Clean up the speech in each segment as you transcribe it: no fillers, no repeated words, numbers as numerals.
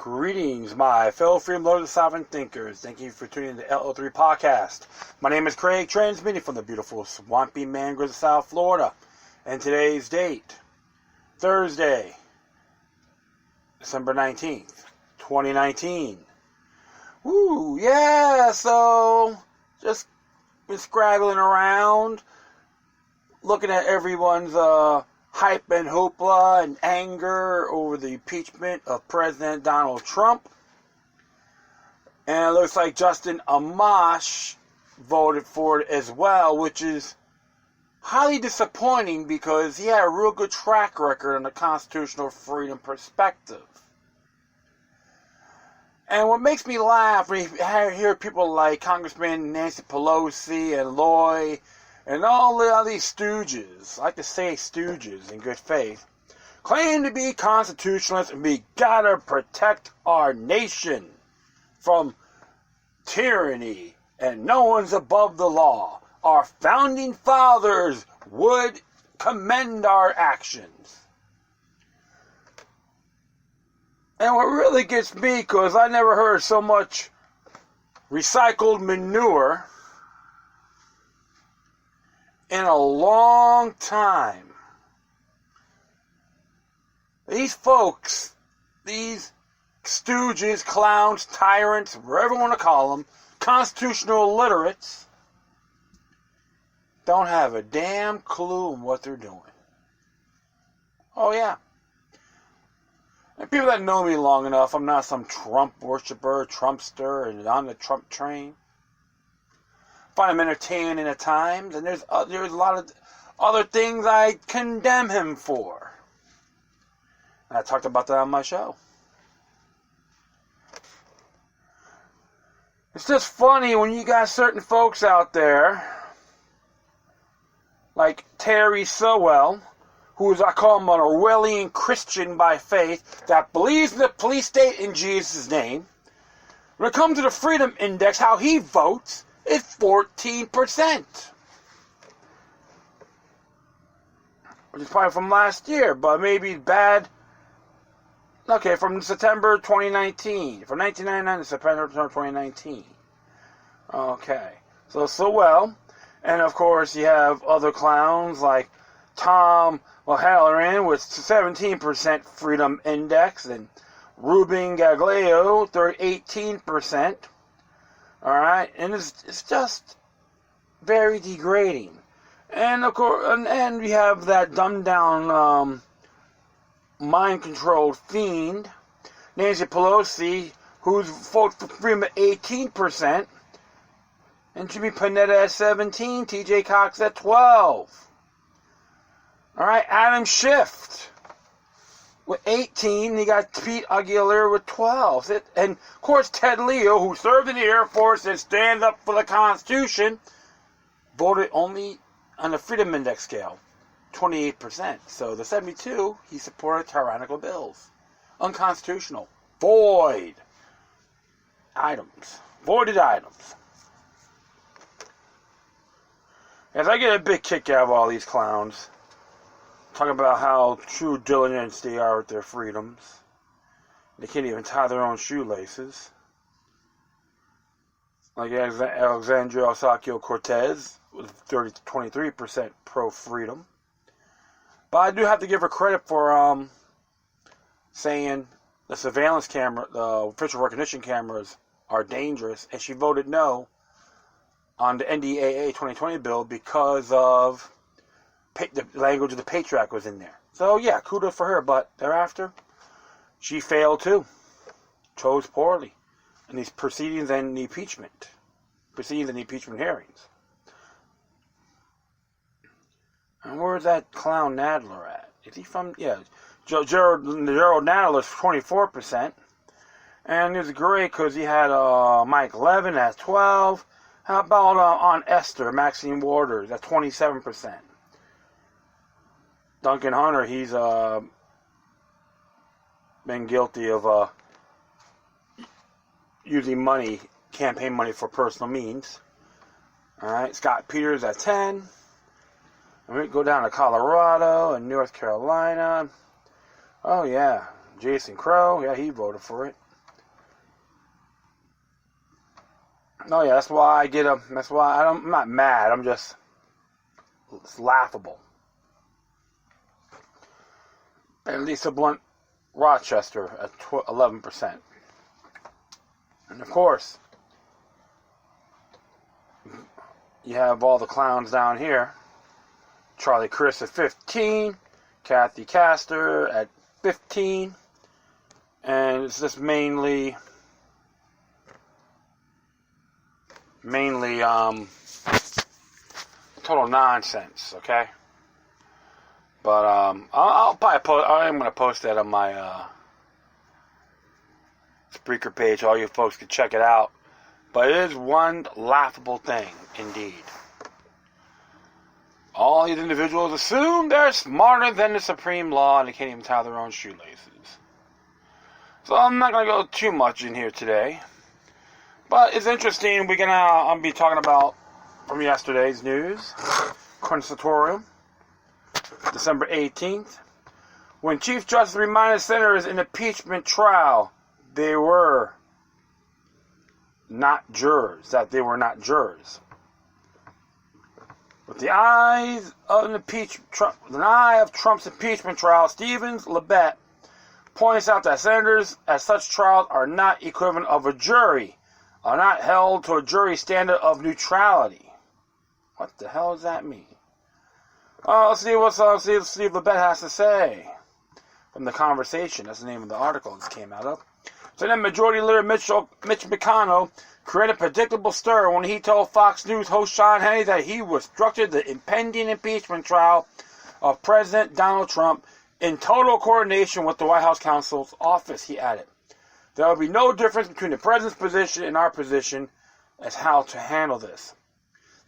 Greetings, my fellow freedom-loving sovereign thinkers. Thank you for tuning in to LO3 Podcast. My name is Craig, transmitting from the beautiful swampy mangroves of South Florida. And today's date, Thursday, December 19th, 2019. Woo, yeah, so just been scraggling around, looking at everyone's hype and hoopla and anger over the impeachment of President Donald Trump. And it looks like Justin Amash voted for it as well, which is highly disappointing because he had a real good track record on the constitutional freedom perspective. And what makes me laugh when you hear people like Congressman Nancy Pelosi and Loy and all these stooges, I like to say stooges in good faith, claim to be constitutionalists and we gotta protect our nation from tyranny and no one's above the law. Our founding fathers would commend our actions. And what really gets me, because I never heard so much recycled manure in a long time. These folks, these stooges, clowns, tyrants, whatever you want to call them, constitutional illiterates, don't have a damn clue on what they're doing. Oh yeah. And people that know me long enough, I'm not some Trump worshiper, Trumpster, and on the Trump train. Find him entertaining at times, and there's a lot of other things I condemn him for. And I talked about that on my show. It's just funny when you got certain folks out there, like Terry Sowell, who is, I call him an Orwellian Christian by faith, that believes in the police state in Jesus' name. When it comes to the Freedom Index, how he votes, it's 14%. Which is probably from last year, but maybe bad. Okay, from September 2019. From 1999 to September 2019. Okay. So well. And of course, you have other clowns like Tom O'Halloran with 17% Freedom Index and Ruben Gaglio, 18%. Alright, and it's just very degrading. And of course, and we have that dumbed down, mind-controlled fiend, Nancy Pelosi, who's voted for freedom at 18%, and Jimmy Panetta at 17%, TJ Cox at 12%. Alright, Adam Schiff with 18, you got Pete Aguilar with 12. And, of course, Ted Leo, who served in the Air Force and stand up for the Constitution, voted only on the Freedom Index scale, 28%. So the 72, he supported tyrannical bills. Unconstitutional. Void items. Voided items. As I get a big kick out of all these clowns, talking about how true diligence they are with their freedoms. They can't even tie their own shoelaces. Like Alexandria Ocasio-Cortez with 23% pro-freedom. But I do have to give her credit for saying the surveillance camera, the facial recognition cameras are dangerous, and she voted no on the NDAA 2020 bill because of the language of the Patriot Act was in there. So, yeah, kudos for her. But thereafter, she failed too. Chose poorly in these proceedings and the impeachment. Proceedings and the impeachment hearings. And where's that clown Nadler at? Is he from... Yeah, Gerald Nadler is 24%. And it's great because he had Mike Levin at 12%. How about on Esther, Maxine Waters at 27%. Duncan Hunter, he's been guilty of using money, campaign money for personal means. Alright, Scott Peters at 10. And we go down to Colorado and North Carolina. Oh yeah, Jason Crow, yeah, he voted for it. No, yeah, that's why I get them. That's why I'm not mad. It's laughable. And Lisa Blunt, Rochester at 11%. And of course, you have all the clowns down here. Charlie Chris at 15, Kathy Castor at 15, and it's just mainly total nonsense, okay? But I'll probably I'm gonna post that on my Spreaker page. All you folks can check it out. But it is one laughable thing, indeed. All these individuals assume they're smarter than the supreme law and they can't even tie their own shoelaces. So I'm not going to go too much in here today. But it's interesting. I'll be talking about from yesterday's news. Constitutorium, December 18th. When Chief Justice reminded senators in impeachment trial they were not jurors, that they were not jurors. With the eye of Trump's impeachment trial, Stevens Labette points out that senators at such trials are not equivalent of a jury, are not held to a jury standard of neutrality. What the hell does that mean? Let's see what Steve Labette has to say from the conversation. That's the name of the article this came out of. Senate Majority Leader Mitch McConnell created a predictable stir when he told Fox News host Sean Hannity that he was structured the impending impeachment trial of President Donald Trump in total coordination with the White House counsel's office, he added. There will be no difference between the president's position and our position as how to handle this.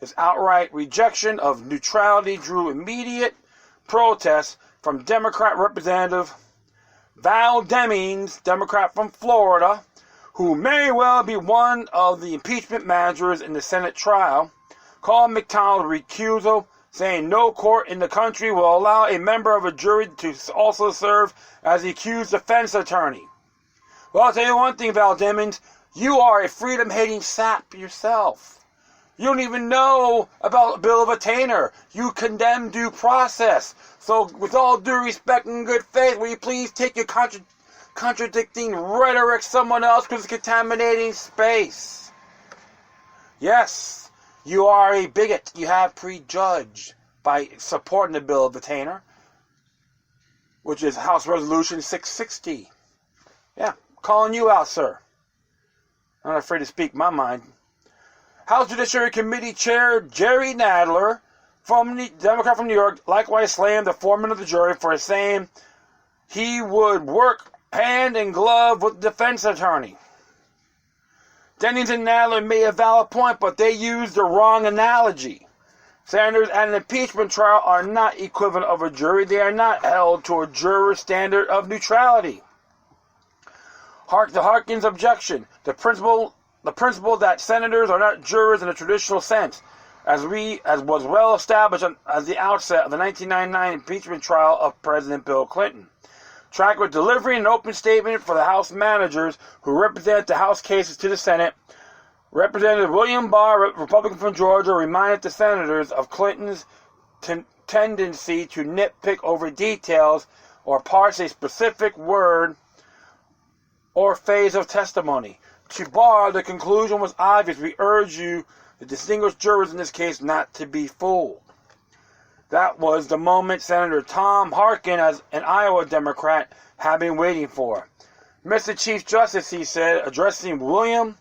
This outright rejection of neutrality drew immediate protests from Democrat Representative Val Demings, Democrat from Florida, who may well be one of the impeachment managers in the Senate trial, called McConnell's recusal, saying no court in the country will allow a member of a jury to also serve as the accused defense attorney. Well, I'll tell you one thing, Val Demings, you are a freedom-hating sap yourself. You don't even know about the Bill of Attainder. You condemn due process. So, with all due respect and good faith, will you please take your contradicting rhetoric someone else because it's contaminating space? Yes, you are a bigot. You have prejudged by supporting the Bill of Attainder, which is House Resolution 660. Yeah, calling you out, sir. I'm not afraid to speak my mind. House Judiciary Committee Chair Jerry Nadler, Democrat from New York, likewise slammed the foreman of the jury for saying he would work hand in glove with the defense attorney. Dennings and Nadler made a valid point, but they used the wrong analogy. Senators at an impeachment trial are not equivalent of a jury. They are not held to a juror standard of neutrality. The Harkins objection. The principle that senators are not jurors in a traditional sense, as was well established at the outset of the 1999 impeachment trial of President Bill Clinton. Track with delivering an open statement for the House managers who represent the House cases to the Senate, Representative William Barr, Republican from Georgia, reminded the senators of Clinton's tendency to nitpick over details or parse a specific word or phase of testimony. To Barr, the conclusion was obvious. We urge you, the distinguished jurors in this case, not to be fooled. That was the moment Senator Tom Harkin, as an Iowa Democrat, had been waiting for. Mr. Chief Justice, he said, addressing William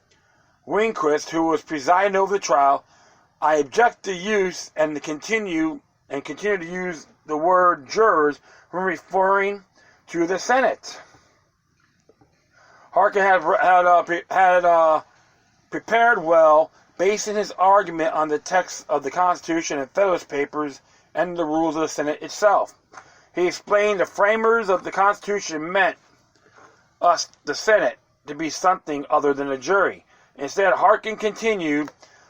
Rehnquist, who was presiding over the trial, I object to use and continue to use the word jurors when referring to the Senate. Harkin had prepared well, basing his argument on the text of the Constitution and Federalist Papers and the rules of the Senate itself. He explained the framers of the Constitution meant us, the Senate, to be something other than a jury. Instead, Harkin continued,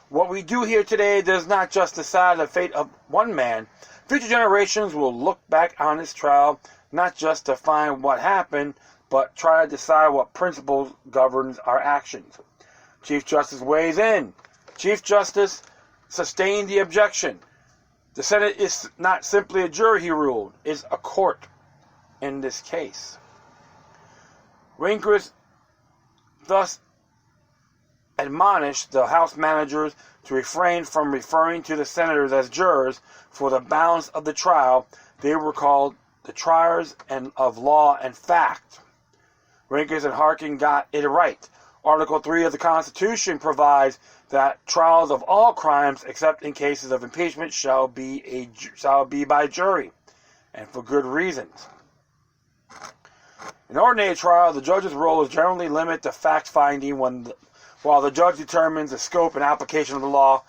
what we do here today does not just decide the fate of one man. Future generations will look back on this trial, not just to find what happened, but try to decide what principles governs our actions. Chief Justice weighs in. Chief Justice sustained the objection. The Senate is not simply a jury, he ruled, it's a court in this case. Rehnquist thus admonished the House managers to refrain from referring to the senators as jurors for the balance of the trial. They were called the triers of law and fact. Rehnquist and Harkin got it right. Article 3 of the Constitution provides that trials of all crimes, except in cases of impeachment, shall be by jury, and for good reasons. In ordinary trial, the judge's role is generally limited to fact-finding while the judge determines the scope and application of the law.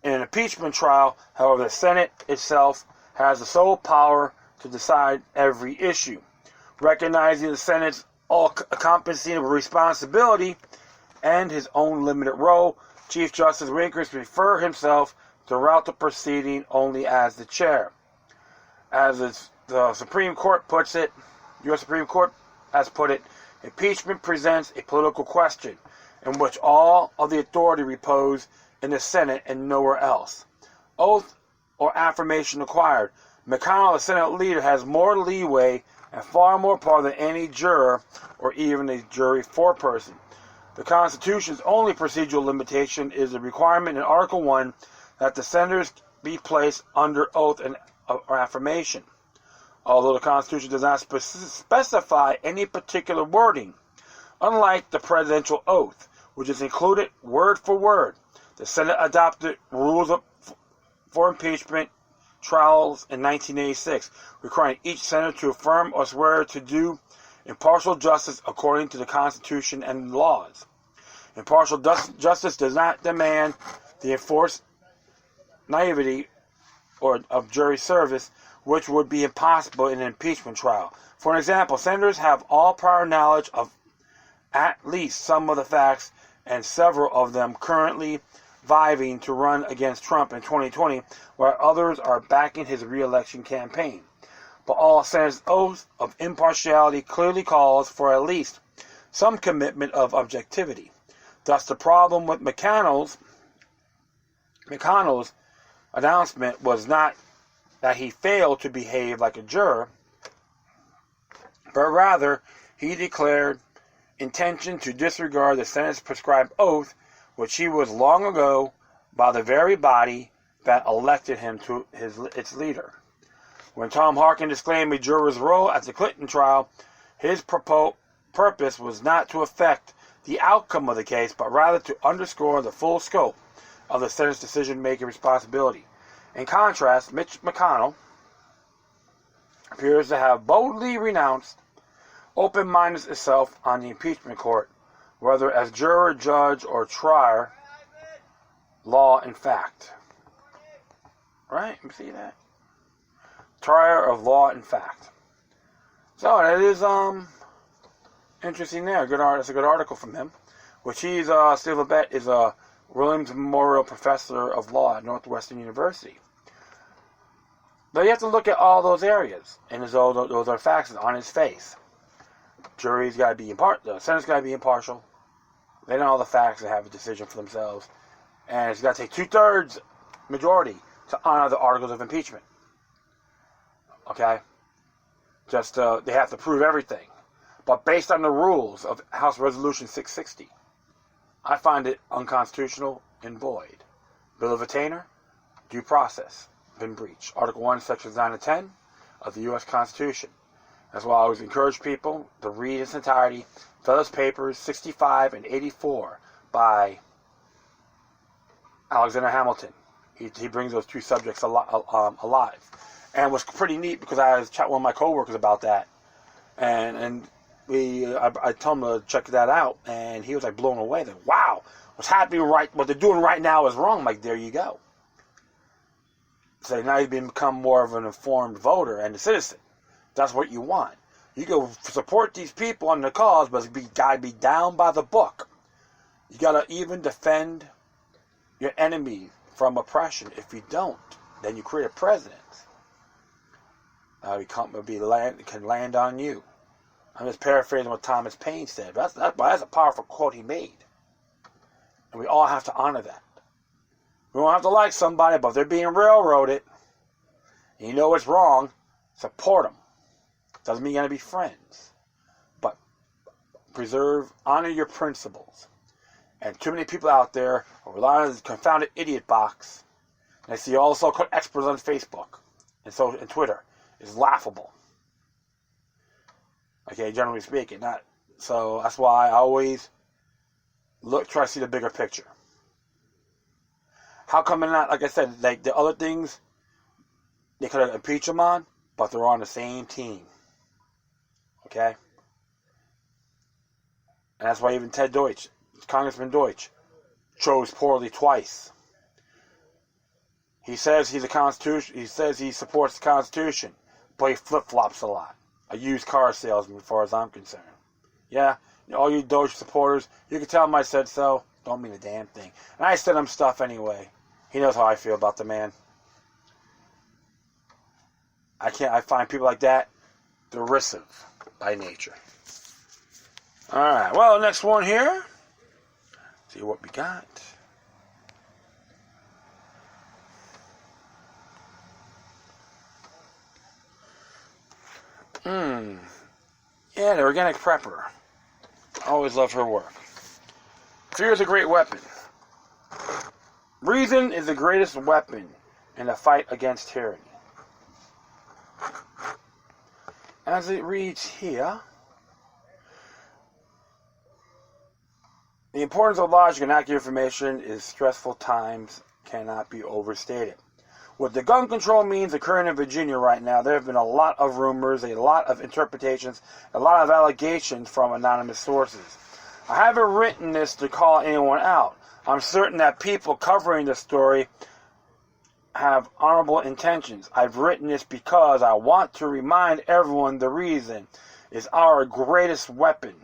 In an impeachment trial, however, the Senate itself has the sole power to decide every issue. Recognizing the Senate's all-encompassing responsibility and his own limited role, Chief Justice Rehnquist referred himself throughout the proceeding only as the chair. As the Supreme Court puts it, U.S. Supreme Court has put it, impeachment presents a political question in which all of the authority repose in the Senate and nowhere else. Oath or affirmation required. McConnell, the Senate leader, has more leeway and far more power than any juror or even a jury foreperson. The Constitution's only procedural limitation is the requirement in Article 1 that the senators be placed under oath or affirmation. Although the Constitution does not specify any particular wording, unlike the presidential oath, which is included word for word, the Senate adopted rules for impeachment trials in 1986, requiring each senator to affirm or swear to do impartial justice according to the Constitution and laws. Impartial justice does not demand the enforced naivety of jury service, which would be impossible in an impeachment trial. For example, senators have all prior knowledge of at least some of the facts, and several of them currently vying to run against Trump in 2020, while others are backing his re-election campaign. But all senators' oath of impartiality clearly calls for at least some commitment of objectivity. Thus, the problem with McConnell's announcement was not that he failed to behave like a juror, but rather he declared intention to disregard the Senate's prescribed oath, which he was long ago by the very body that elected him to its leader. When Tom Harkin disclaimed a juror's role at the Clinton trial, his purpose was not to affect the outcome of the case, but rather to underscore the full scope of the Senate's decision-making responsibility. In contrast, Mitch McConnell appears to have boldly renounced open-mindedness itself on the impeachment court, whether as juror, judge, or trier, law and fact. Right? You see that? Trier of law and fact. So that is interesting there. That's a good article from him. Which he's Steve Labette is a Williams Memorial Professor of Law at Northwestern University. But you have to look at all those areas, and those are facts on his face. Jury's got to be the Senate's got to be impartial. They know all the facts and have a decision for themselves, and it's got to take 2/3 majority to honor the Articles of Impeachment. Okay, they have to prove everything, but based on the rules of House Resolution 660, I find it unconstitutional and void. Bill of Attainder, due process, been breached. Article 1, Sections 9 and 10 of the U.S. Constitution. That's why I always encourage people to read in its entirety Fellows Papers 65 and 84 by Alexander Hamilton. He brings those two subjects alive. And it was pretty neat because I was chatting with my coworkers about that. And I told him to check that out, and he was like blown away. That wow, what's happening what they're doing right now is wrong. I'm like, there you go. So now you've become more of an informed voter and a citizen. That's what you want. You go support these people on the cause, but you gotta be down by the book. You gotta even defend your enemy from oppression. If you don't, then you create a president. It can land on you. I'm just paraphrasing what Thomas Paine said. That's a powerful quote he made. And we all have to honor that. We don't have to like somebody, but if they're being railroaded, and you know it's wrong, support them. Doesn't mean you're going to be friends. But honor your principles. And too many people out there are relying on the confounded idiot box. And I see all the so-called experts on Facebook and Twitter. It's laughable. Okay, generally speaking. So that's why I always try to see the bigger picture. How come they're not, like I said, like the other things, they could have impeached them on, but they're on the same team. Okay? And that's why even Ted Deutsch, Congressman Deutsch, chose poorly twice. He says he supports the Constitution, but he flip-flops a lot. A used car salesman, as far as I'm concerned. Yeah, all you Deutsch supporters, you can tell him I said so. Don't mean a damn thing. And I said him stuff anyway. He knows how I feel about the man. I find people like that derisive by nature. Alright, well, next one here. See what we got. Yeah, the organic prepper. Always love her work. Fear is a great weapon. Reason is the greatest weapon in the fight against tyranny. As it reads here, the importance of logic and accurate information in stressful times cannot be overstated. What the gun control means occurring in Virginia right now, there have been a lot of rumors, a lot of interpretations, a lot of allegations from anonymous sources. I haven't written this to call anyone out. I'm certain that people covering the story have honorable intentions. I've written this because I want to remind everyone the reason is our greatest weapon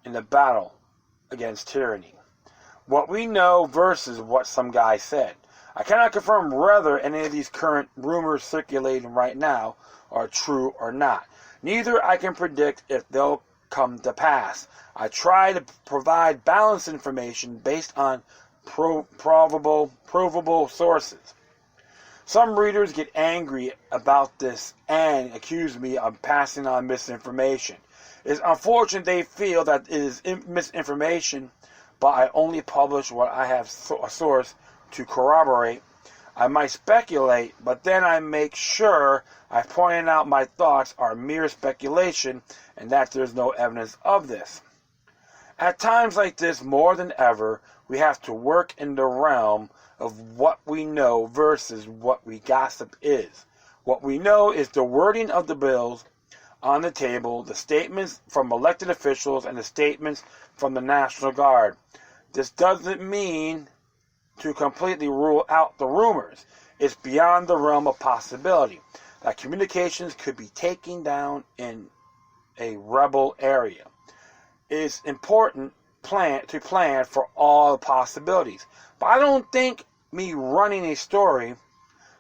in the battle against tyranny. What we know versus what some guy said. I cannot confirm whether any of these current rumors circulating right now are true or not. Neither I can predict if they'll come to pass. I try to provide balanced information based on provable sources. Some readers get angry about this and accuse me of passing on misinformation. It's unfortunate they feel that it is misinformation, but I only publish what I have a source to corroborate. I might speculate, but then I make sure I point out my thoughts are mere speculation and that there's no evidence of this. At times like this, more than ever, we have to work in the realm of what we know versus what we gossip is. What we know is the wording of the bills on the table, the statements from elected officials, and the statements from the National Guard. This doesn't mean to completely rule out the rumors. It's beyond the realm of possibility that communications could be taken down in a rebel area. It's important to plan for all the possibilities. But I don't think me running a story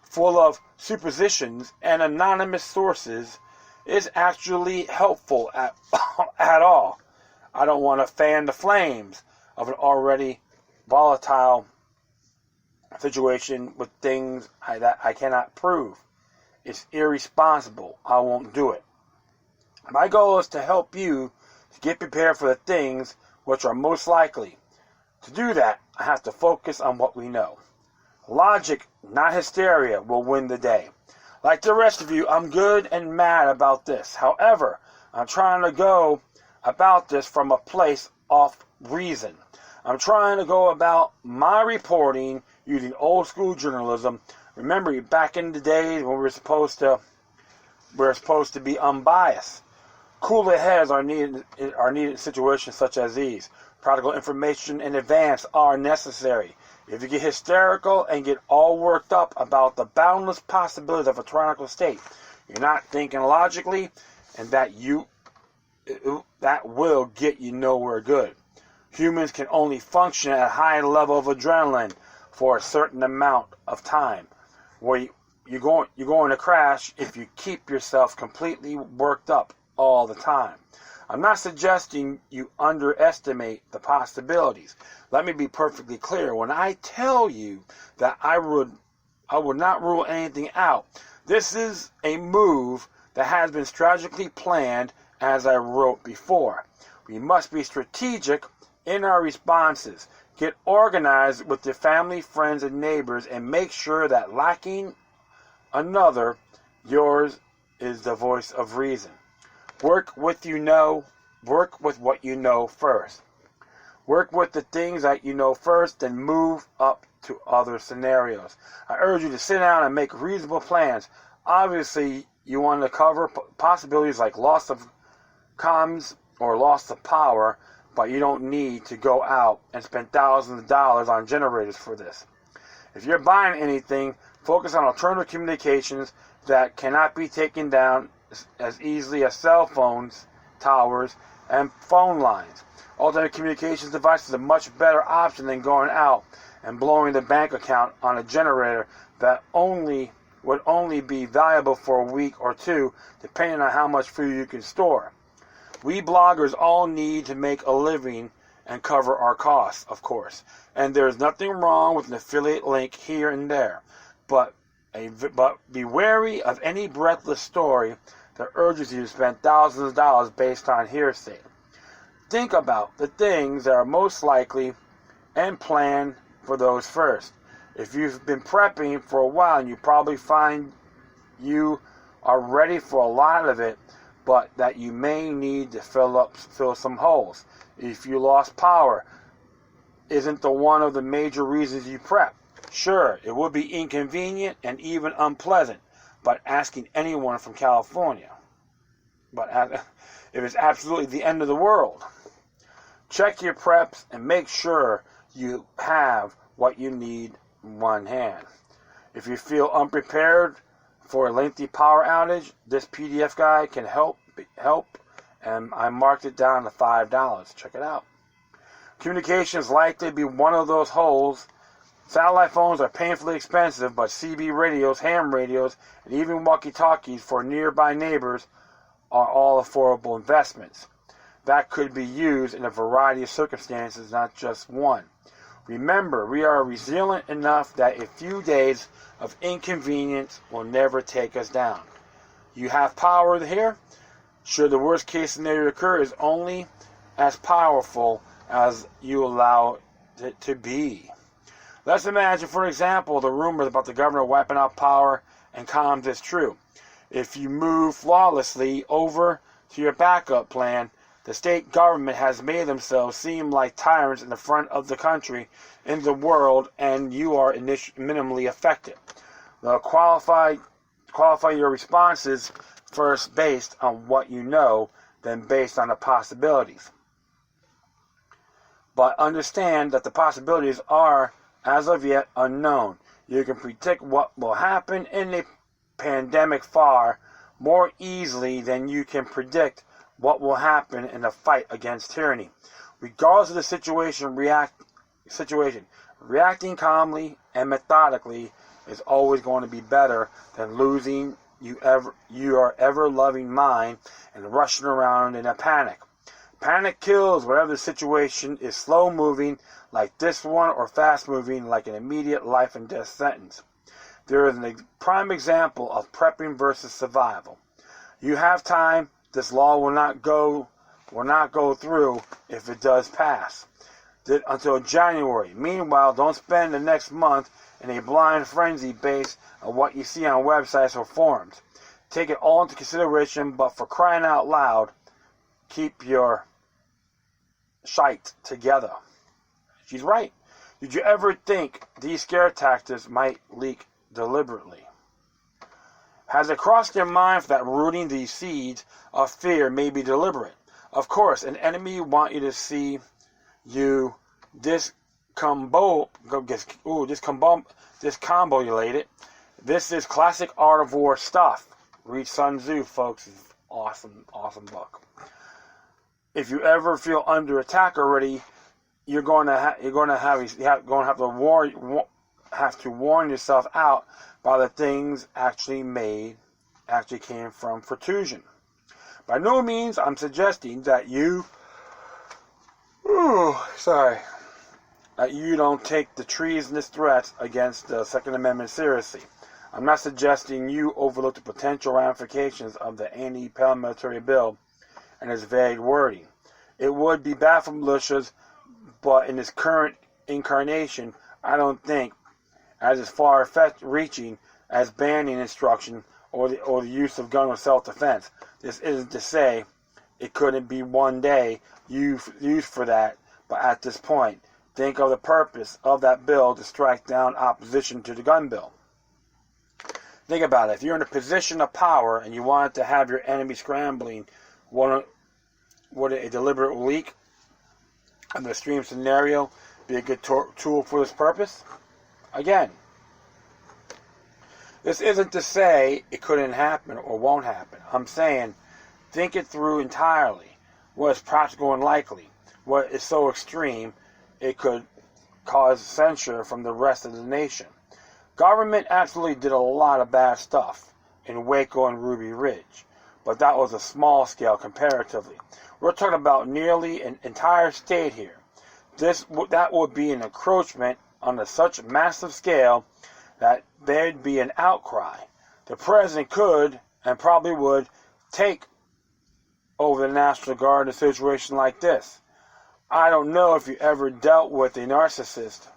full of suppositions and anonymous sources is actually helpful at all. I don't want to fan the flames of an already volatile situation with things that I cannot prove. It's irresponsible. I won't do it. My goal is to help you to get prepared for the things which are most likely. To do that, I have to focus on what we know. Logic, not hysteria, will win the day. Like the rest of you, I'm good and mad about this. However, I'm trying to go about this from a place of reason. I'm trying to go about my reporting using old school journalism. Remember, back in the days when we were supposed to be unbiased. Cooler heads are needed in situations such as these. Practical information in advance are necessary. If you get hysterical and get all worked up about the boundless possibilities of a tyrannical state, you're not thinking logically, and that will get you nowhere good. Humans can only function at a high level of adrenaline for a certain amount of time. Where you're going to crash if you keep yourself completely worked up all the time. I'm not suggesting you underestimate the possibilities. Let me be perfectly clear. When I tell you that I would not rule anything out, this is a move that has been strategically planned, as I wrote before. We must be strategic in our responses. Get organized with your family, friends, and neighbors, and make sure that lacking another, yours is the voice of reason. Work with what you know first. Work with the things that you know first, then move up to other scenarios. I urge you to sit down and make reasonable plans. Obviously, you want to cover possibilities like loss of comms or loss of power, but you don't need to go out and spend thousands of dollars on generators for this. If you're buying anything, focus on alternative communications that cannot be taken down as easily as cell phones, towers, and phone lines. Alternate communications devices is a much better option than going out and blowing the bank account on a generator that would only be valuable for a week or two, depending on how much food you can store. We bloggers all need to make a living and cover our costs, of course. And there's nothing wrong with an affiliate link here and there. But be wary of any breathless story that urges you to spend thousands of dollars based on hearsay. Think about the things that are most likely and plan for those first. If you've been prepping for a while, and you probably find you are ready for a lot of it, but that you may need to fill some holes. If you lost power, isn't the one of the major reasons you prep? Sure, it would be inconvenient and even unpleasant, but asking anyone from California. But if it's absolutely the end of the world, check your preps and make sure you have what you need in one hand. If you feel unprepared for a lengthy power outage, this PDF guide can help, and I marked it down to $5. Check it out. Communication is likely to be one of those holes. Satellite phones are painfully expensive, but CB radios, ham radios, and even walkie-talkies for nearby neighbors are all affordable investments that could be used in a variety of circumstances, not just one. Remember, we are resilient enough that a few days of inconvenience will never take us down. You have power here. Should the worst case scenario occur, is only as powerful as you allow it to be. Let's imagine, for example, the rumors about the governor wiping out power and comms is true. If you move flawlessly over to your backup plan, the state government has made themselves seem like tyrants in the front of the country, in the world, and you are minimally affected. Qualify your responses first based on what you know, then based on the possibilities. But understand that the possibilities are, as of yet, unknown. You can predict what will happen in a pandemic far more easily than you can predict what will happen in a fight against tyranny. Regardless of the situation, reacting calmly and methodically is always going to be better than losing your ever-loving mind and rushing around in a panic. Panic kills whatever the situation is slow-moving like this one, or fast-moving like an immediate life and death sentence. There is a prime example of prepping versus survival. You have time. This law will not go through if it does pass. Until January. Meanwhile, don't spend the next month in a blind frenzy based on what you see on websites or forums. Take it all into consideration, but for crying out loud, keep your shite together. She's right. Did you ever think these scare tactics might leak deliberately? Has it crossed your mind that rooting these seeds of fear may be deliberate? Of course, an enemy want you to see you discombobulated. This is classic art of war stuff. Read Sun Tzu, folks. It's awesome book. If you ever feel under attack already, you're going to have to warn yourself out by the things actually came from Fortusion. By no means I'm suggesting that you that you don't take the treasonous threats against the Second Amendment seriously. I'm not suggesting you overlook the potential ramifications of the anti-paramilitary bill and its vague wording. It would be bad for militias, but in its current incarnation, I don't think as is far-reaching as banning instruction or the use of gun or self-defense. This isn't to say it couldn't be one day used for that, but at this point, think of the purpose of that bill to strike down opposition to the gun bill. Think about it. If you're in a position of power and you wanted to have your enemy scrambling, would a deliberate leak of the extreme scenario be a good tool for this purpose? Again, this isn't to say it couldn't happen or won't happen. I'm saying think it through entirely. What is practical and likely? What is so extreme it could cause censure from the rest of the nation? Government absolutely did a lot of bad stuff in Waco and Ruby Ridge, but that was a small scale comparatively. We're talking about nearly an entire state here. That would be an encroachment on such massive scale that there'd be an outcry. The president could and probably would take over the National Guard in a situation like this. I don't know if you ever dealt with a narcissist,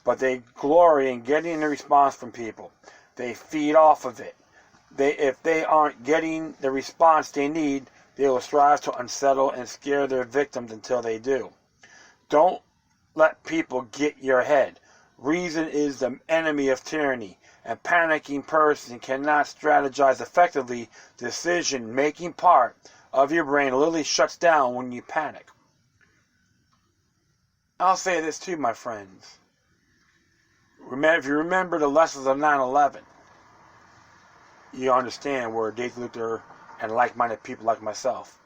but they glory in getting a response from people. They feed off of it. If they aren't getting the response they need, they will strive to unsettle and scare their victims until they do. Don't let people get your head. Reason is the enemy of tyranny. A panicking person cannot strategize effectively. Decision-making part of your brain literally shuts down when you panic. I'll say this too, my friends. If you remember the lessons of 9/11, you understand where Dave Luther and like-minded people like myself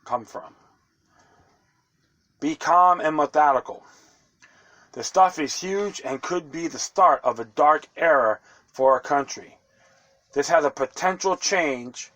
come from. Be calm and methodical. The stuff is huge and could be the start of a dark era for our country. This has a potential to change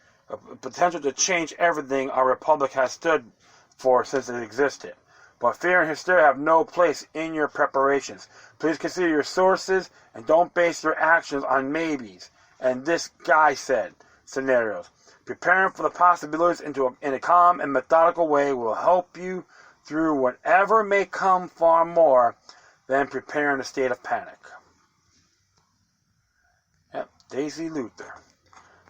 everything our republic has stood for since it existed. But fear and hysteria have no place in your preparations. Please consider your sources and don't base your actions on maybes and this guy said scenarios. Preparing for the possibilities in a calm and methodical way will help you through whatever may come far more than preparing a state of panic. Yep, Daisy Luther.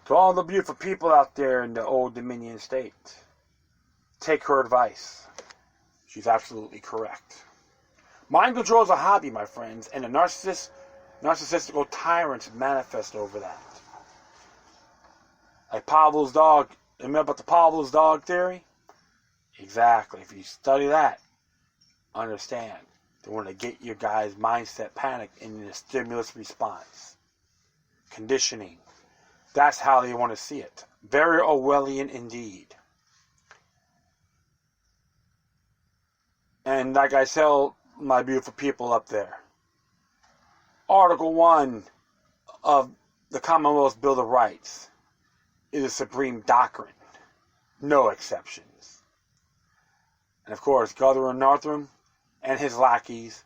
To all the beautiful people out there in the Old Dominion state, take her advice. She's absolutely correct. Mind control is a hobby, my friends, and the narcissistical tyrants manifest over that. Like Pavlov's dog. Remember about the Pavlov's dog theory? Exactly. If you study that, understand. They want to get your guy's mindset panic in a stimulus response. Conditioning. That's how they want to see it. Very Orwellian indeed. And like I tell my beautiful people up there, Article 1 of the Commonwealth's Bill of Rights is a supreme doctrine. No exceptions. And of course, Governor Northam and his lackeys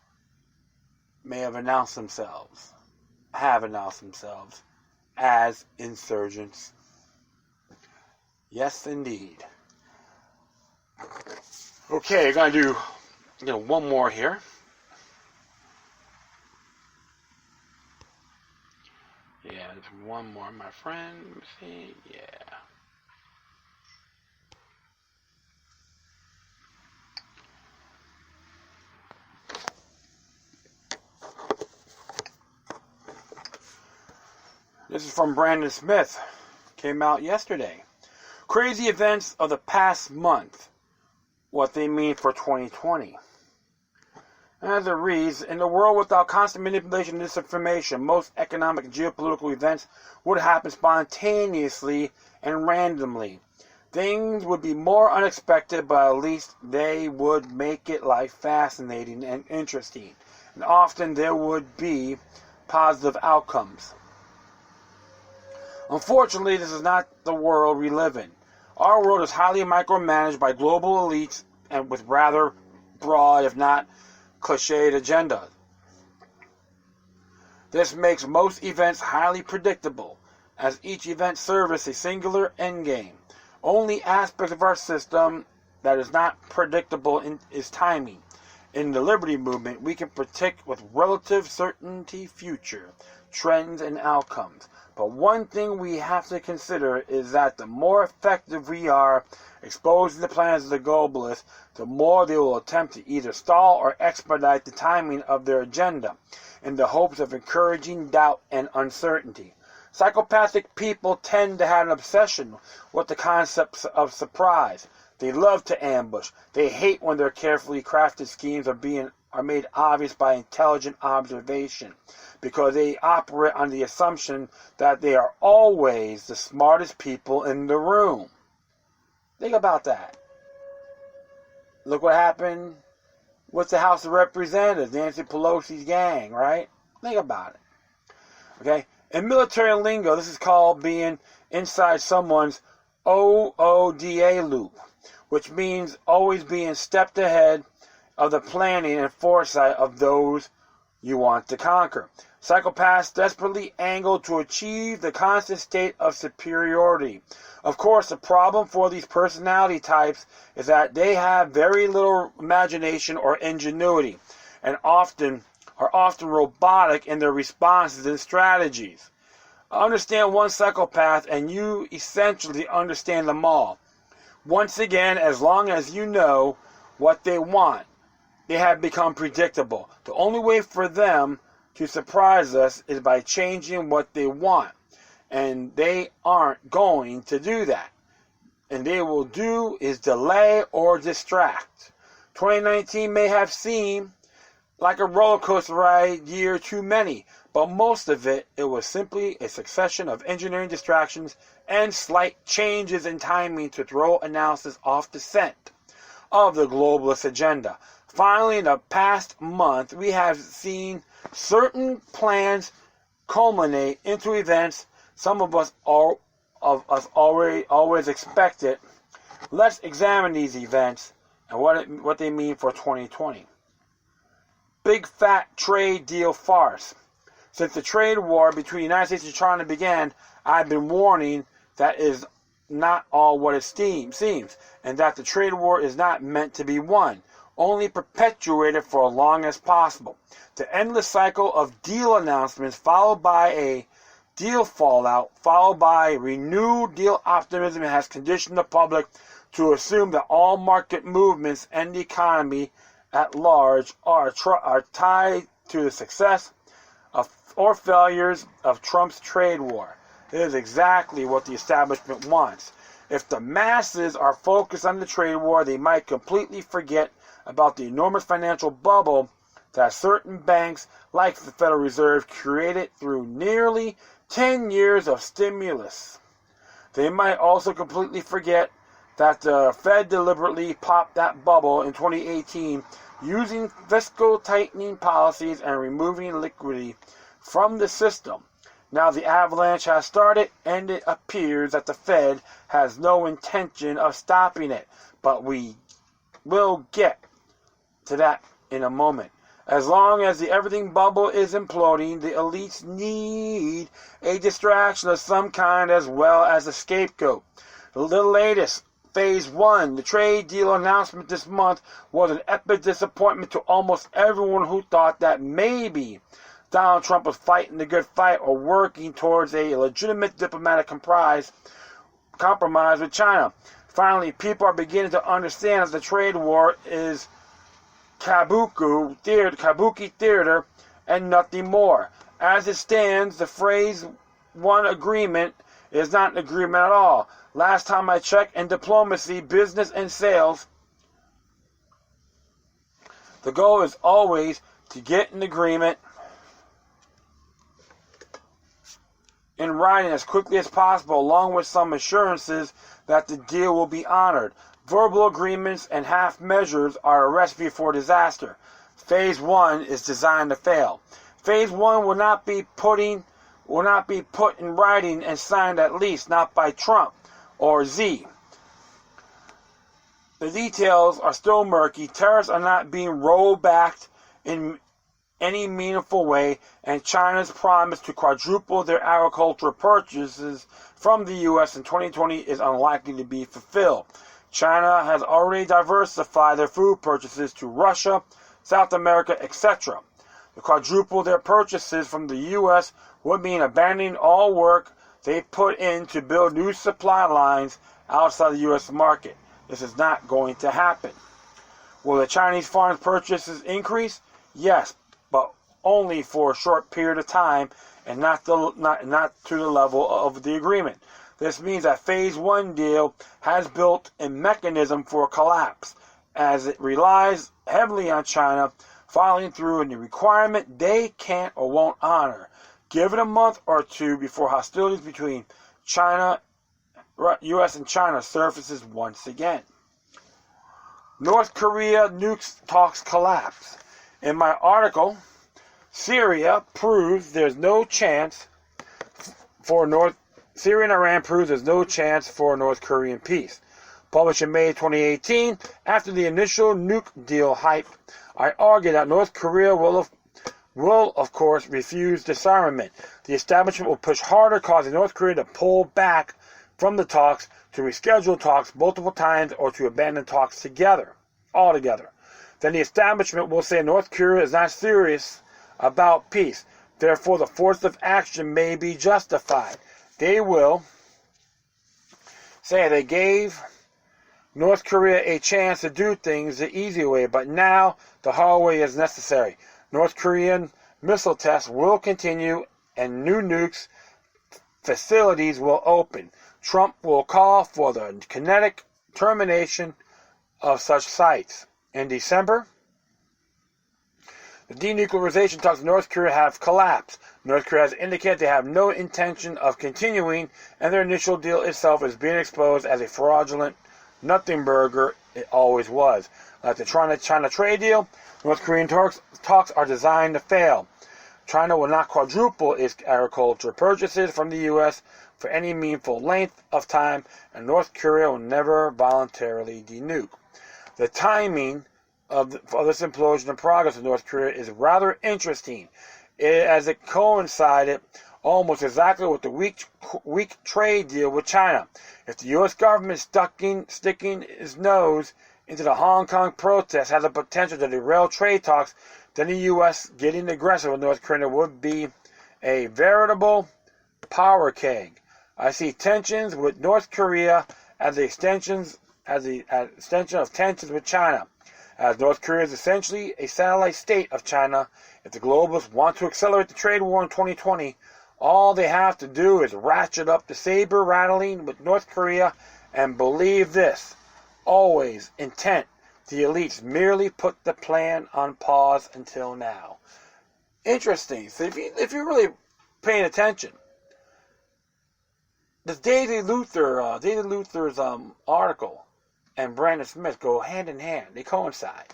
have announced themselves as insurgents. Yes, indeed. Okay, I'm going to do one more here. Yeah, there's one more, my friend. Let me see. Yeah. This is from Brandon Smith. Came out yesterday. Crazy events of the past month. What they mean for 2020. As it reads, in a world without constant manipulation and disinformation, most economic and geopolitical events would happen spontaneously and randomly. Things would be more unexpected, but at least they would make it life fascinating and interesting. And often there would be positive outcomes. Unfortunately, this is not the world we live in. Our world is highly micromanaged by global elites and with rather broad, if not cliched agendas. This makes most events highly predictable, as each event serves a singular endgame. Only aspect of our system that is not predictable is timing. In the Liberty Movement, we can predict with relative certainty future trends and outcomes. But one thing we have to consider is that the more effective we are exposing the plans of the globalists, the more they will attempt to either stall or expedite the timing of their agenda in the hopes of encouraging doubt and uncertainty. Psychopathic people tend to have an obsession with the concepts of surprise. They love to ambush. They hate when their carefully crafted schemes are made obvious by intelligent observation, because they operate on the assumption that they are always the smartest people in the room. Think about that. Look what happened with the House of Representatives, Nancy Pelosi's gang, right? Think about it. Okay? In military lingo, this is called being inside someone's OODA loop, which means always being stepped ahead of the planning and foresight of those you want to conquer. Psychopaths desperately angle to achieve the constant state of superiority. Of course, the problem for these personality types is that they have very little imagination or ingenuity, and are often robotic in their responses and strategies. Understand one psychopath and you essentially understand them all. Once again, as long as you know what they want, they have become predictable. The only way for them to surprise us is by changing what they want. And they aren't going to do that. And they will do is delay or distract. 2019 may have seemed like a roller coaster ride year too many, but most of it was simply a succession of engineering distractions and slight changes in timing to throw analysis off the scent of the globalist agenda. Finally, in the past month, we have seen certain plans culminate into events some of us always expected. Let's examine these events and what they mean for 2020. Big fat trade deal farce. Since the trade war between the United States and China began, I've been warning that is not all what it seems, and that the trade war is not meant to be won, only perpetuated for as long as possible. The endless cycle of deal announcements followed by a deal fallout, followed by renewed deal optimism, has conditioned the public to assume that all market movements and the economy at large are tied to the success or failures of Trump's trade war. It is exactly what the establishment wants. If the masses are focused on the trade war, they might completely forget about the enormous financial bubble that certain banks, like the Federal Reserve, created through nearly 10 years of stimulus. They might also completely forget that the Fed deliberately popped that bubble in 2018 using fiscal tightening policies and removing liquidity from the system. Now the avalanche has started, and it appears that the Fed has no intention of stopping it. But we will get to that in a moment. As long as the everything bubble is imploding, the elites need a distraction of some kind as well as a scapegoat. The latest, Phase 1, the trade deal announcement this month, was an epic disappointment to almost everyone who thought that maybe Donald Trump was fighting the good fight or working towards a legitimate diplomatic compromise with China. Finally, people are beginning to understand that the trade war is kabuki theater and nothing more. As it stands, the Phase 1 agreement is not an agreement at all. Last time I checked, in diplomacy, business, and sales, the goal is always to get an agreement in writing as quickly as possible, along with some assurances that the deal will be honored. Verbal agreements and half measures are a recipe for disaster. Phase 1 is designed to fail. Phase 1 will not be put in writing and signed, at least not by Trump or Z. the details are still murky. Tariffs are not being rolled back in any meaningful way, and China's promise to quadruple their agricultural purchases from the U.S. in 2020 is unlikely to be fulfilled. China has already diversified their food purchases to Russia, South America, etc. To quadruple their purchases from the U.S. would mean abandoning all work they put in to build new supply lines outside the U.S. market. This is not going to happen. Will the Chinese foreign purchases increase? Yes, but only for a short period of time and not to the level of the agreement. This means that Phase 1 deal has built a mechanism for collapse, as it relies heavily on China following through on the requirement they can't or won't honor. Give it a month or two before hostilities between U.S. and China surfaces once again. North Korea nukes talks collapse. In my article, Syria proves there's no chance for Syria and Iran proves there's no chance for North Korean peace. Published in May 2018, after the initial nuke deal hype, I argue that North Korea will of course refuse disarmament. The establishment will push harder, causing North Korea to pull back from the talks, to reschedule talks multiple times, or to abandon talks altogether. Then the establishment will say North Korea is not serious about peace. Therefore, the force of action may be justified. They will say they gave North Korea a chance to do things the easy way, but now the hard way is necessary. North Korean missile tests will continue and new nukes facilities will open. Trump will call for the kinetic termination of such sites. In December, the denuclearization talks of North Korea have collapsed. North Korea has indicated they have no intention of continuing, and their initial deal itself is being exposed as a fraudulent nothing burger it always was. Like the China trade deal, North Korean talks are designed to fail. China will not quadruple its agriculture purchases from the U.S. for any meaningful length of time, and North Korea will never voluntarily denuke. The timing of this implosion and progress of North Korea is rather interesting, as it coincided almost exactly with the weak trade deal with China. If the U.S. government sticking its nose into the Hong Kong protests has the potential to derail trade talks, then the U.S. getting aggressive with North Korea would be a veritable power keg. I see tensions with North Korea as the extension of tensions with China. As North Korea is essentially a satellite state of China, if the globalists want to accelerate the trade war in 2020, all they have to do is ratchet up the saber rattling with North Korea and believe this. Always intent. The elites merely put the plan on pause until now. Interesting. So if you're really paying attention, this Daisy Luther's article and Brandon Smith go hand in hand. They coincide.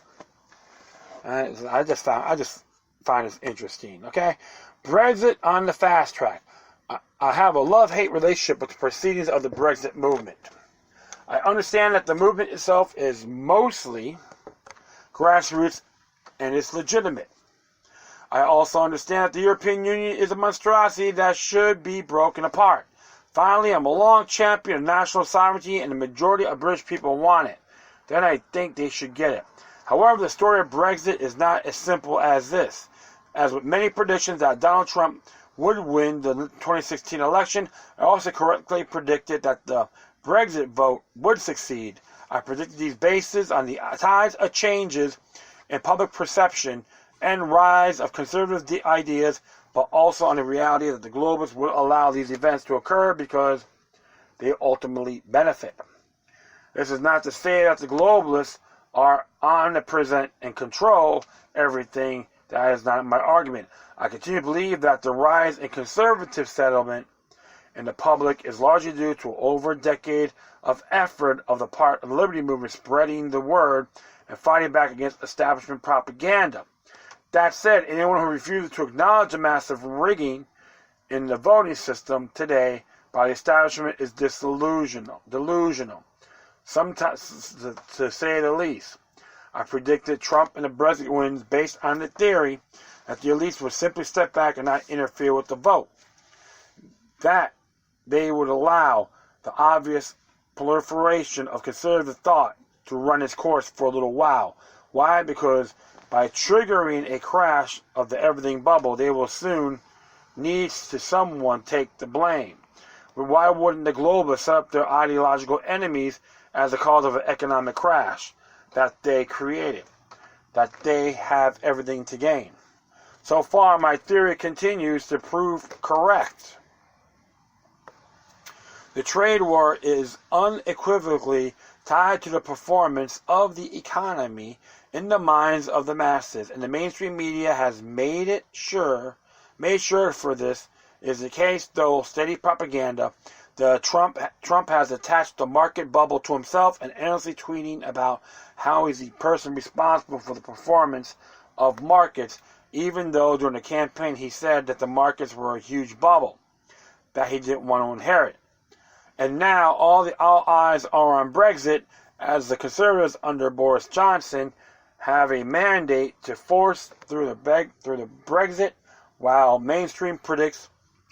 I just find this interesting. Okay, Brexit on the fast track. I have a love-hate relationship with the proceedings of the Brexit movement. I understand that the movement itself is mostly grassroots and it's legitimate. I also understand that the European Union is a monstrosity that should be broken apart. Finally, I'm a long champion of national sovereignty, and the majority of British people want it. Then I think they should get it. However, the story of Brexit is not as simple as this. As with many predictions that Donald Trump would win the 2016 election, I also correctly predicted that the Brexit vote would succeed. I predicted these bases on the tides of changes in public perception and rise of conservative ideas, but also on the reality that the globalists will allow these events to occur because they ultimately benefit. This is not to say that the globalists are omnipresent and control everything. That is not my argument. I continue to believe that the rise in conservative sentiment in the public is largely due to over a decade of effort of the part of the liberty movement spreading the word and fighting back against establishment propaganda. That said, anyone who refuses to acknowledge the massive rigging in the voting system today by the establishment is delusional. sometimes, to say the least. I predicted Trump and the Brexit wins based on the theory that the elites would simply step back and not interfere with the vote. That they would allow the obvious proliferation of conservative thought to run its course for a little while. Why? Because by triggering a crash of the everything bubble, they will soon need to someone take the blame. But why wouldn't the globalists set up their ideological enemies as the cause of an economic crash that they created, that they have everything to gain? So far, my theory continues to prove correct. The trade war is unequivocally tied to the performance of the economy in the minds of the masses, and the mainstream media has made sure for this is the case, though steady propaganda. Trump has attached the market bubble to himself and endlessly tweeting about how he's the person responsible for the performance of markets, even though during the campaign he said that the markets were a huge bubble that he didn't want to inherit. And now all eyes are on Brexit, as the Conservatives under Boris Johnson have a mandate to force through the Brexit, while mainstream predicts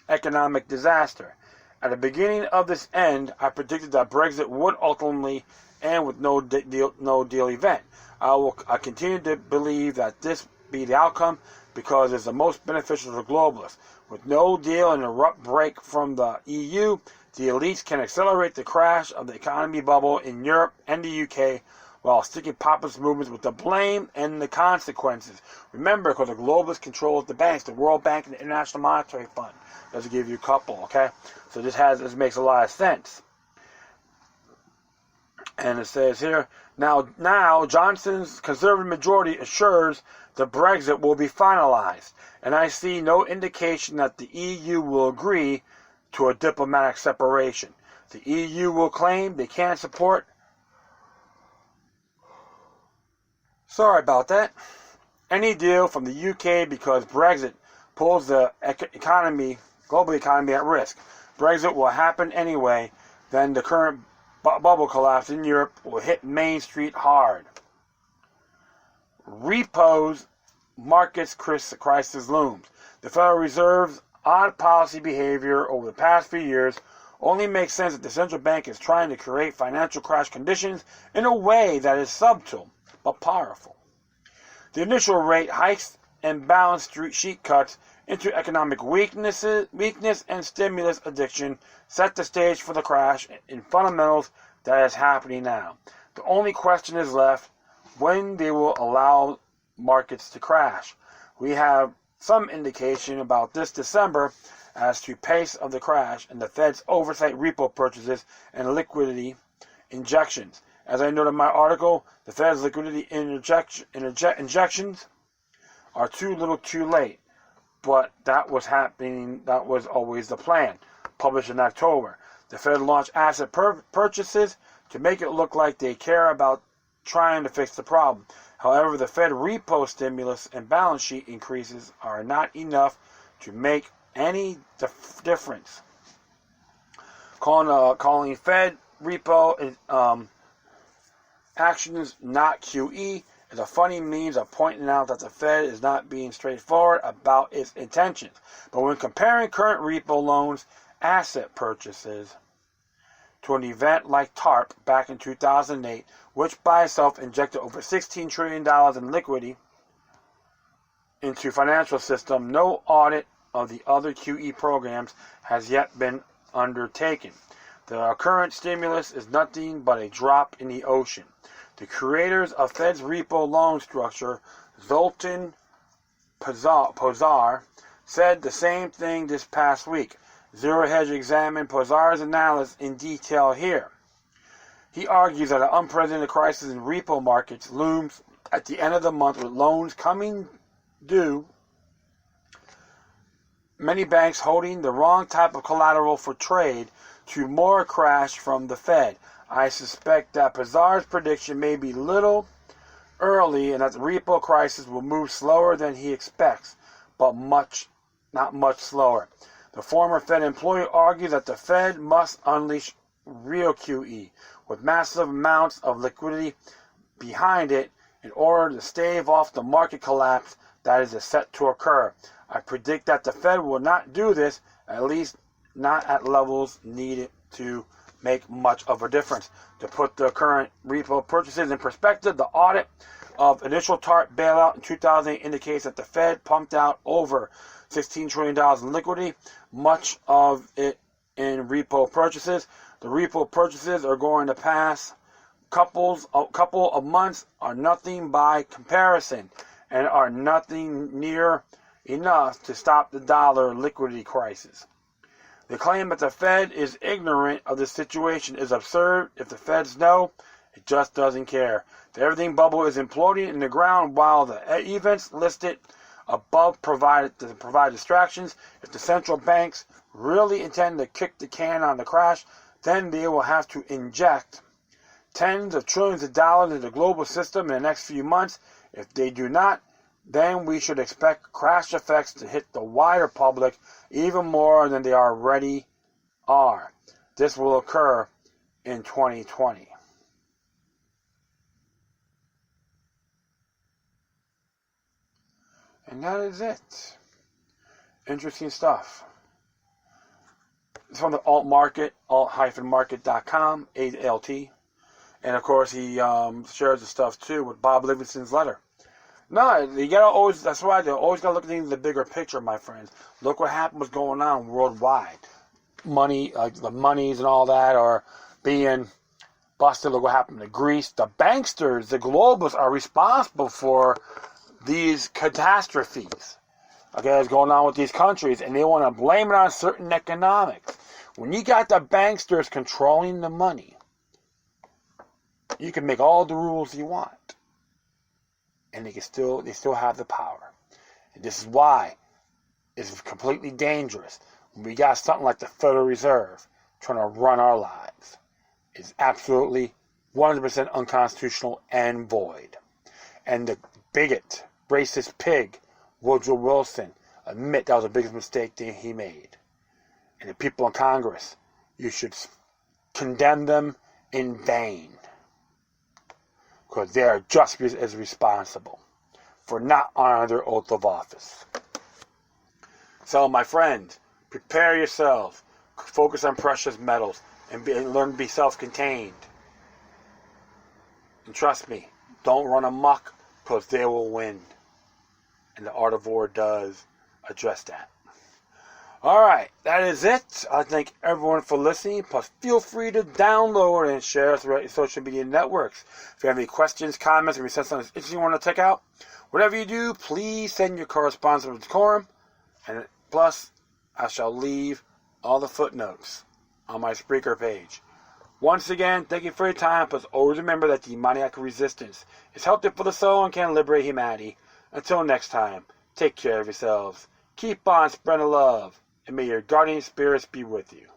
economic disaster. At the beginning of this end, I predicted that Brexit would ultimately end with no deal event. I continue to believe that this be the outcome because it's the most beneficial to the globalists. With no deal and an abrupt break from the EU, the elites can accelerate the crash of the economy bubble in Europe and the UK while sticking populist movements with the blame and the consequences. Remember, because the globalists control the banks, the World Bank and the International Monetary Fund. Let's give you a couple, okay? So this makes a lot of sense. And it says here, now Johnson's conservative majority assures the Brexit will be finalized, and I see no indication that the EU will agree to a diplomatic separation. The EU will claim they can't support. Sorry about that. Any deal from the UK because Brexit pulls the global economy at risk. Brexit will happen anyway. Then the current bubble collapse in Europe will hit Main Street hard. Repos markets crisis looms. The Federal Reserve's odd policy behavior over the past few years only makes sense that the central bank is trying to create financial crash conditions in a way that is subtle but powerful. The initial rate hikes and balance sheet cuts into economic weakness and stimulus addiction set the stage for the crash in fundamentals that is happening now. The only question is left when they will allow markets to crash. We have some indication about this December as to pace of the crash and the Fed's oversight repo purchases and liquidity injections. As I noted in my article, the Fed's liquidity injections are too little too late. But that was happening, that was always the plan. Published in October. The Fed launched asset purchases to make it look like they care about trying to fix the problem. However, the Fed repo stimulus and balance sheet increases are not enough to make any difference. Calling Fed repo actions not QE is a funny means of pointing out that the Fed is not being straightforward about its intentions. But when comparing current repo loans, asset purchases, to an event like TARP back in 2008, which by itself injected over $16 trillion in liquidity into financial system, no audit of the other QE programs has yet been undertaken. The current stimulus is nothing but a drop in the ocean. The creators of Fed's repo loan structure, Zoltan Pozsar, said the same thing this past week. Zero Hedge examined Pozsar's analysis in detail here. He argues that an unprecedented crisis in repo markets looms at the end of the month with loans coming due, many banks holding the wrong type of collateral for trade, to more crash from the Fed. I suspect that Pozsar's prediction may be little early and that the repo crisis will move slower than he expects, but not much slower. The former Fed employee argues that the Fed must unleash real QE, with massive amounts of liquidity behind it in order to stave off the market collapse that is set to occur. I predict that the Fed will not do this, at least not at levels needed to make much of a difference. To put the current repo purchases in perspective, the audit of initial TARP bailout in 2008 indicates that the Fed pumped out over $16 trillion in liquidity, much of it in repo purchases. The repo purchases are going to pass a couple of months are nothing by comparison and are nothing near enough to stop the dollar liquidity crisis. The claim that the Fed is ignorant of the situation is absurd. If the Feds know, it just doesn't care. The everything bubble is imploding in the ground while the events listed above provide distractions. If the central banks really intend to kick the can on the crash, then they will have to inject tens of trillions of dollars into the global system in the next few months. If they do not, then we should expect crash effects to hit the wider public even more than they already are. This will occur in 2020. And that is it. Interesting stuff. It's from the alt market, alt-market.com, ALT. And of course, he shares the stuff too with Bob Livingston's letter. No, you gotta always. That's why you always gotta look at things in the bigger picture, my friends. Look what happened, what's going on worldwide. Money, the monies and all that are being busted. Look what happened to Greece. The banksters, the globalists, are responsible for these catastrophes. Okay, that's going on with these countries, and they want to blame it on certain economics. When you got the banksters controlling the money, you can make all the rules you want, and they still have the power. And this is why it's completely dangerous when we got something like the Federal Reserve trying to run our lives. It's absolutely 100% unconstitutional and void. And the bigot, racist pig, Woodrow Wilson, admit that was the biggest mistake that he made. And the people in Congress, you should condemn them in vain, because they are just as responsible for not honoring their oath of office. So, my friend, prepare yourself. Focus on precious metals and learn to be self-contained. And trust me, don't run amok, because they will win. And the Art of War does address that. Alright, that is it. I thank everyone for listening. Plus, feel free to download and share throughout your social media networks. If you have any questions, comments, or you sense something interesting you want to check out, whatever you do, please send your correspondence to Decorum. And plus, I shall leave all the footnotes on my Spreaker page. Once again, thank you for your time. Plus, always remember that demoniac resistance is healthy for the soul and can liberate humanity. Until next time, take care of yourselves. Keep on spreading love. And may your guardian spirits be with you.